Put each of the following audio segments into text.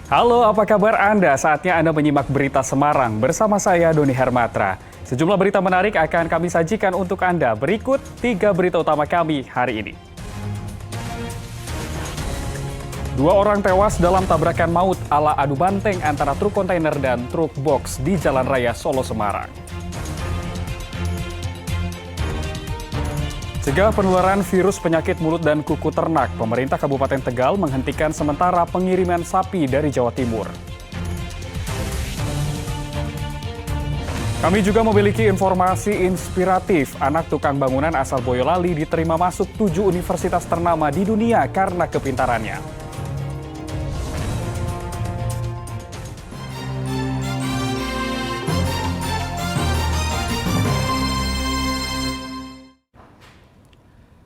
Halo, apa kabar Anda? Saatnya Anda menyimak berita Semarang bersama saya, Doni Hermatra. Sejumlah berita menarik akan kami sajikan untuk Anda. Berikut 3 berita utama kami hari ini. 2 orang tewas dalam tabrakan maut ala adu banteng antara truk kontainer dan truk box di Jalan Raya Solo Semarang. Cegah penularan virus penyakit mulut dan kuku ternak, pemerintah Kabupaten Tegal menghentikan sementara pengiriman sapi dari Jawa Timur. Kami juga memiliki informasi inspiratif. Anak tukang bangunan asal Boyolali diterima masuk 7 universitas ternama di dunia karena kepintarannya.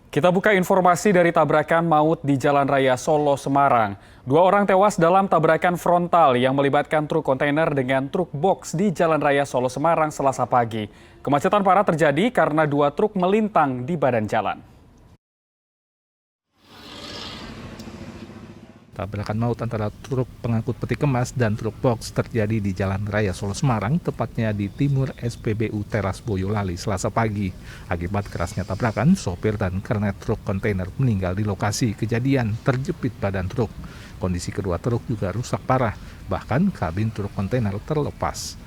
Kita buka informasi dari tabrakan maut di Jalan Raya Solo, Semarang. 2 orang tewas dalam tabrakan frontal yang melibatkan truk kontainer dengan truk box di Jalan Raya Solo, Semarang, Selasa pagi. Kemacetan parah terjadi karena 2 truk melintang di badan jalan. Tabrakan maut antara truk pengangkut peti kemas dan truk box terjadi di Jalan Raya Solo Semarang, tepatnya di timur SPBU Teras Boyolali, Selasa pagi. Akibat kerasnya tabrakan, sopir dan kernet truk kontainer meninggal di lokasi kejadian, terjepit badan truk. Kondisi kedua truk juga rusak parah, bahkan kabin truk kontainer terlepas.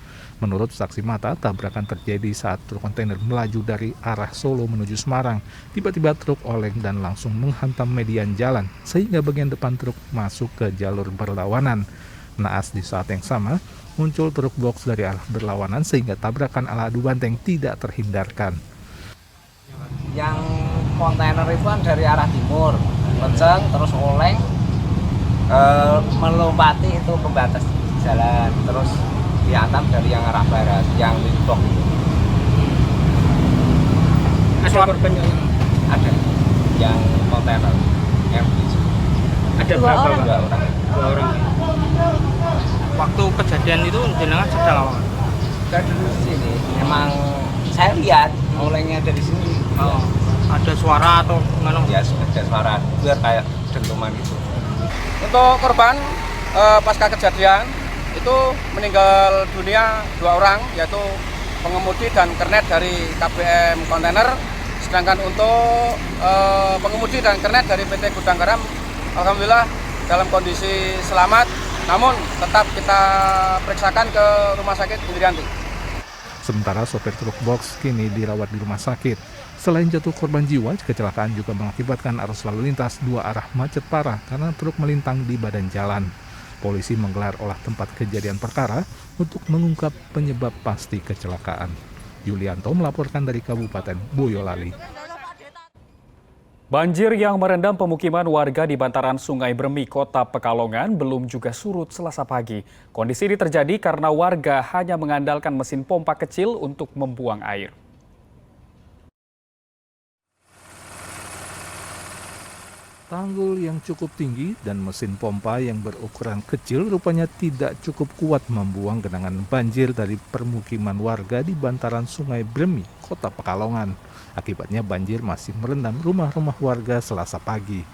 Menurut saksi mata, tabrakan terjadi saat truk kontainer melaju dari arah Solo menuju Semarang. Tiba-tiba truk oleng dan langsung menghantam median jalan, sehingga bagian depan truk masuk ke jalur berlawanan. Naas di saat yang sama, muncul truk box dari arah berlawanan sehingga tabrakan ala adu banteng tidak terhindarkan. Yang kontainer itu kan dari arah timur, kenceng, terus oleng, melompati itu pembatas jalan, terus dihantam dari yang arah barat, yang limbok itu. Ada korban yang Ada, yang kontainer, yang di sini. ada Dua berapa orang. Pak? 2 orang. Waktu kejadian itu jenengan sedang apa? Saya dulu di sini, memang saya lihat olengnya dari sini. Oh, ada suara atau gimana? Ya, ada suara, biar kayak dentuman gitu. Untuk korban pasca kejadian itu meninggal dunia 2 orang, yaitu pengemudi dan kernet dari KBM kontainer. Sedangkan untuk pengemudi dan kernet dari PT Gudang Garam, alhamdulillah dalam kondisi selamat, namun tetap kita periksakan ke Rumah Sakit Indrianti. Sementara sopir truk box kini dirawat di rumah sakit. Selain jatuh korban jiwa, kecelakaan juga mengakibatkan arus lalu lintas 2 arah macet parah karena truk melintang di badan jalan. Polisi menggelar olah tempat kejadian perkara untuk mengungkap penyebab pasti kecelakaan. Yulianto melaporkan dari Kabupaten Boyolali. Banjir yang merendam pemukiman warga di bantaran Sungai Bremi, Kota Pekalongan belum juga surut Selasa pagi. Kondisi ini terjadi karena warga hanya mengandalkan mesin pompa kecil untuk membuang air. Tanggul yang cukup tinggi dan mesin pompa yang berukuran kecil rupanya tidak cukup kuat membuang genangan banjir dari permukiman warga di bantaran Sungai Bremi, Kota Pekalongan. Akibatnya banjir masih merendam rumah-rumah warga Selasa pagi.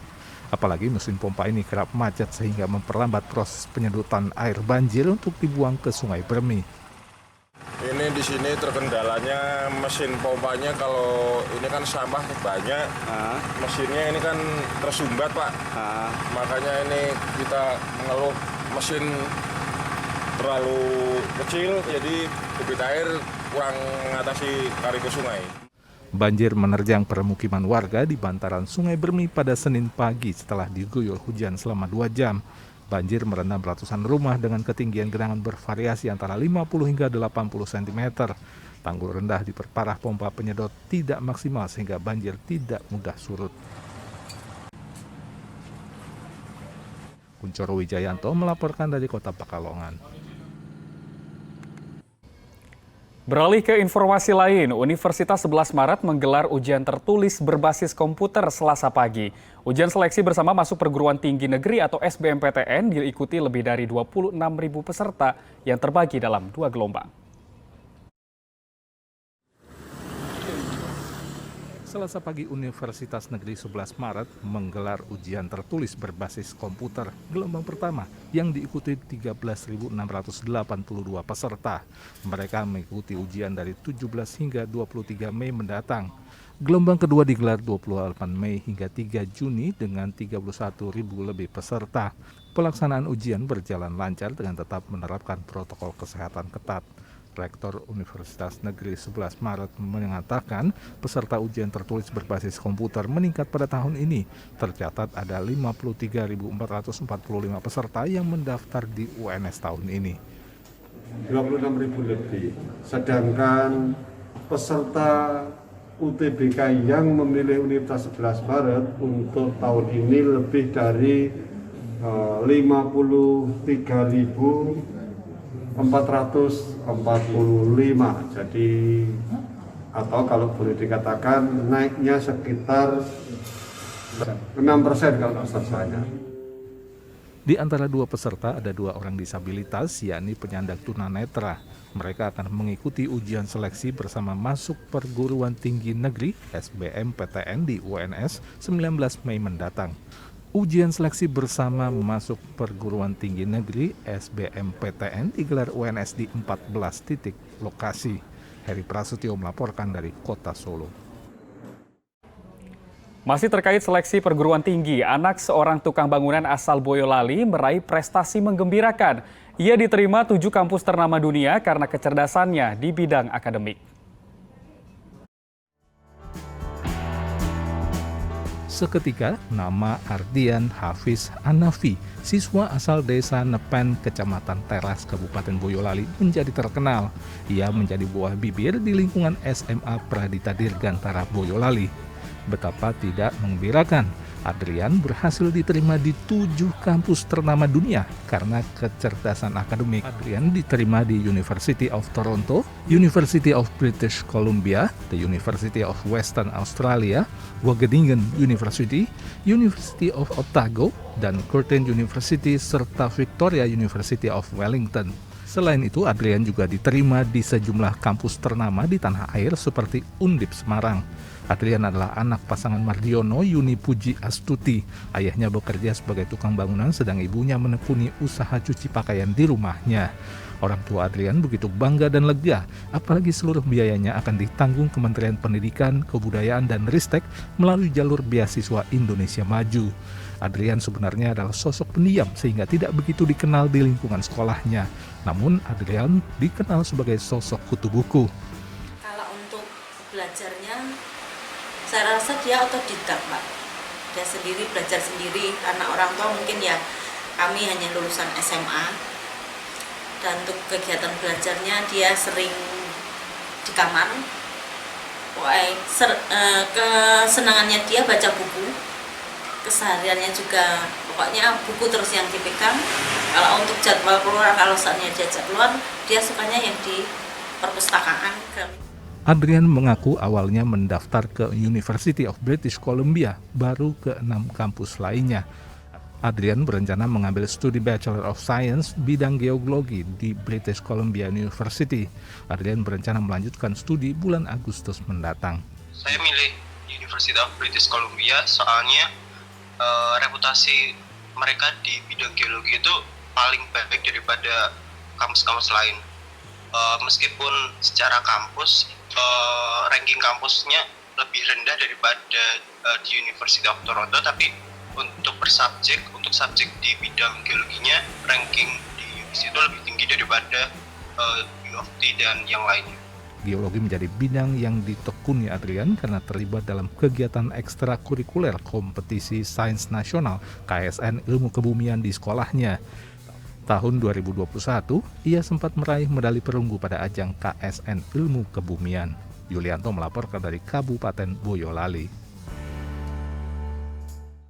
Apalagi mesin pompa ini kerap macet sehingga memperlambat proses penyedotan air banjir untuk dibuang ke Sungai Bremi. Ini di sini terkendalanya mesin pompanya, kalau ini kan sampah banyak, mesinnya ini kan tersumbat Pak, makanya ini kita mengeluh mesin terlalu kecil, jadi debit air kurang mengatasi kali ke sungai. Banjir menerjang permukiman warga di bantaran Sungai Bremi pada Senin pagi setelah diguyur hujan selama 2 jam. Banjir merendam ratusan rumah dengan ketinggian genangan bervariasi antara 50 hingga 80 cm. Tanggul rendah diperparah pompa penyedot tidak maksimal sehingga banjir tidak mudah surut. Kuncoro Wijayanto melaporkan dari Kota Pekalongan. Beralih ke informasi lain, Universitas 11 Maret menggelar ujian tertulis berbasis komputer Selasa pagi. Ujian seleksi bersama masuk perguruan tinggi negeri atau SBMPTN diikuti lebih dari 26.000 peserta yang terbagi dalam 2 gelombang. Selasa pagi Universitas Negeri 11 Maret menggelar ujian tertulis berbasis komputer gelombang pertama yang diikuti 13.682 peserta. Mereka mengikuti ujian dari 17 hingga 23 Mei mendatang. Gelombang kedua digelar 28 Mei hingga 3 Juni dengan 31.000 lebih peserta. Pelaksanaan ujian berjalan lancar dengan tetap menerapkan protokol kesehatan ketat. Rektor Universitas Negeri 11 Maret mengatakan peserta ujian tertulis berbasis komputer meningkat pada tahun ini. Tercatat ada 53.445 peserta yang mendaftar di UNS tahun ini. 26.000 lebih, sedangkan peserta UTBK yang memilih Universitas 11 Maret untuk tahun ini lebih dari 53.445. Jadi atau kalau boleh dikatakan naiknya sekitar 6% kalau pesertanya. Di antara dua peserta ada 2 orang disabilitas, yakni penyandang tunanetra. Mereka akan mengikuti ujian seleksi bersama masuk perguruan tinggi negeri SBMPTN di UNS 19 Mei mendatang. Ujian seleksi bersama masuk perguruan tinggi negeri SBMPTN digelar UNS di 14 titik lokasi. Heri Prasetyo melaporkan dari Kota Solo. Masih terkait seleksi perguruan tinggi, anak seorang tukang bangunan asal Boyolali meraih prestasi menggembirakan. Ia diterima 7 kampus ternama dunia karena kecerdasannya di bidang akademik. Seketika, nama Ardian Hafiz Hanafi, siswa asal desa Nepen, Kecamatan Teras, Kabupaten Boyolali, menjadi terkenal. Ia menjadi buah bibir di lingkungan SMA Pradita Dirgantara Boyolali. Betapa tidak menggembirakan, Adrian berhasil diterima di 7 kampus ternama dunia karena kecerdasan akademik. Adrian diterima di University of Toronto, University of British Columbia, the University of Western Australia, Wageningen University, University of Otago, dan Curtin University serta Victoria University of Wellington. Selain itu, Adrian juga diterima di sejumlah kampus ternama di tanah air seperti Undip Semarang. Adrian adalah anak pasangan Mardiono Yuni Puji Astuti. Ayahnya bekerja sebagai tukang bangunan sedang ibunya menekuni usaha cuci pakaian di rumahnya. Orang tua Adrian begitu bangga dan lega, apalagi seluruh biayanya akan ditanggung Kementerian Pendidikan, Kebudayaan, dan Ristek melalui jalur beasiswa Indonesia Maju. Adrian sebenarnya adalah sosok pendiam sehingga tidak begitu dikenal di lingkungan sekolahnya. Namun Adrian dikenal sebagai sosok kutu buku. Kalau untuk belajarnya, saya rasa dia otodidak, Pak. Dia sendiri belajar sendiri karena orang tua mungkin ya kami hanya lulusan SMA. Dan untuk kegiatan belajarnya dia sering di kamar. Kesenangannya dia baca buku. Kesehariannya juga pokoknya buku terus yang dipegang. Kalau untuk jadwal keluar, kalau saatnya diajak keluar, dia sukanya yang di perpustakaan. Adrian mengaku awalnya mendaftar ke University of British Columbia, baru ke 6 kampus lainnya. Adrian berencana mengambil studi Bachelor of Science bidang geologi di British Columbia University. Adrian berencana melanjutkan studi bulan Agustus mendatang. Saya milih University of British Columbia soalnya reputasi mereka di bidang geologi itu paling baik daripada kampus-kampus lain. Meskipun secara kampus ranking kampusnya lebih rendah daripada di University of Toronto, tapi untuk subjek di bidang geologinya ranking di UBC itu lebih tinggi daripada U of T dan yang lainnya. Geologi menjadi bidang yang ditekuni Adrian karena terlibat dalam kegiatan ekstrakurikuler kompetisi sains nasional KSN Ilmu Kebumian di sekolahnya. Tahun 2021, ia sempat meraih medali perunggu pada ajang KSN Ilmu Kebumian. Yulianto melaporkan dari Kabupaten Boyolali.